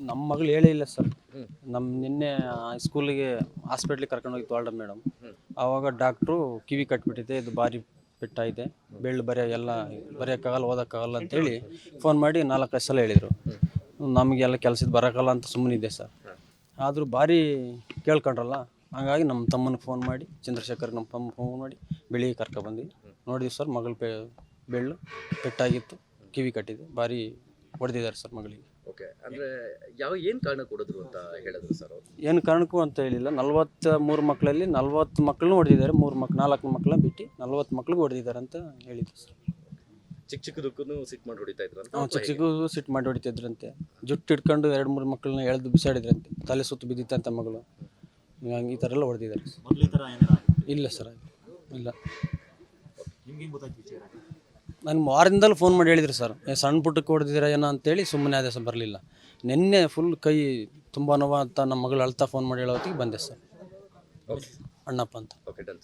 ನಮ್ಮ ಮಗಳು ಹೇಳೇ ಇಲ್ಲ ಸರ್. ನಿನ್ನೆ ಸ್ಕೂಲಿಗೆ ಹಾಸ್ಪಿಟ್ಲಿಗೆ ಕರ್ಕೊಂಡು ಹೋಗಿತ್ತು ವಾರ್ಡನ್ ಮೇಡಮ್. ಆವಾಗ ಡಾಕ್ಟ್ರು ಕಿವಿ ಕಟ್ಬಿಟ್ಟಿದೆ, ಇದು ಭಾರಿ ಪೆಟ್ಟಾಗಿದೆ, ಬೆಳ್ಳು ಎಲ್ಲ ಬರೆಯೋಕ್ಕಾಗಲ್ಲ, ಓದೋಕ್ಕಾಗಲ್ಲ ಅಂತೇಳಿ ಫೋನ್ ಮಾಡಿ 4-5 ಸಲ ಹೇಳಿದರು. ನಮಗೆಲ್ಲ ಕೆಲಸದ ಬರೋಕ್ಕಲ್ಲ ಅಂತ ಸುಮ್ಮನಿದ್ದೆ ಸರ್. ಆದರೂ ಭಾರಿ ಕೇಳ್ಕೊಂಡ್ರಲ್ಲ, ಹಾಗಾಗಿ ನಮ್ಮ ತಮ್ಮನಿಗೆ ಫೋನ್ ಮಾಡಿ, ಚಂದ್ರಶೇಖರ್ ನಮ್ಮ ತಮ್ಮ ಫೋನ್ ಮಾಡಿ ಬೆಳಿಗ್ಗೆ ಕರ್ಕೊಬಂದು ನೋಡಿದ್ವಿ ಸರ್. ಮಗಳು ಬೆಳ್ಳು ಪೆಟ್ಟಾಗಿತ್ತು, ಕಿವಿ ಕಟ್ಟಿದೆ, ಭಾರಿ ಹೊಡೆದಿದ್ದಾರೆ ಸರ್ ಮಗಳಿಗೆ. ಓಕೆ, ಅಂದರೆ ಏನು ಕಾರಣ ಕೊಡಿದ್ರು ಅಂತ ಹೇಳಿದ್ರು ಸರ್ ಅವರು? ಏನು ಕಾರಣಕ್ಕೂ ಅಂತ ಹೇಳಿಲ್ಲ. 43 ಮಕ್ಕಳಲ್ಲಿ 40 ಮಕ್ಕಳನ್ನೂ ಹೊಡೆದಿದ್ದಾರೆ, 4 ಮಕ್ಕಳನ್ನ ಬಿಟ್ಟು 40 ಮಕ್ಳಿಗೆ ಹೊಡೆದಿದ್ದಾರೆ ಅಂತ ಹೇಳಿದ್ರು ಸರ್. ಚಿಕ್ಕದಕ್ಕೂ ಸಿಟ್ಟು ಮಾಡಿ ಹೊಡಿತಾ ಇದ್ರು ಅಂತ? ಚಿಕ್ಕಗೂ ಸಿಟ್ಟು ಮಾಡಿ ಹೊಡಿತಿದ್ರಂತೆ. ಜುಟ್ಟು ಹಿಡ್ಕೊಂಡು 2-3 ಮಕ್ಕಳನ್ನ ಎಳೆದು ಬಿಸಾಡಿದ್ರಂತೆ, ತಲೆ ಸುತ್ತು ಬಿದ್ದಿತ್ತಂತೆ ಮಗಳು. ಹಂಗೆ ಈ ಥರ ಎಲ್ಲ ಹೊಡೆದಿದ್ದಾರೆ. ಇಲ್ಲ ಸರ್, ಇಲ್ಲ. ನಾನು ವಾರದಿಂದಲೂ ಫೋನ್ ಮಾಡಿ ಹೇಳಿದ್ರು ಸರ್, ಸಣ್ಣ ಪುಟ್ಟಕ್ಕೆ ಹೊಡೆದಿದ್ದೀರಾ ಏನೋ ಅಂತೇಳಿ ಸುಮ್ಮನೆ ಅದೇ ಸರ್, ಬರಲಿಲ್ಲ. ನಿನ್ನೆ ಫುಲ್ ಕೈ ತುಂಬ ನೋವು ಅಂತ ನಮ್ಮ ಮಗಳು ಅಳ್ತಾ ಫೋನ್ ಮಾಡಿ ಹೇಳೋ ಹೊತ್ತಿಗೆ ಬಂದೆ ಸರ್. ಅಣ್ಣಪ್ಪ ಅಂತ. Okay, done.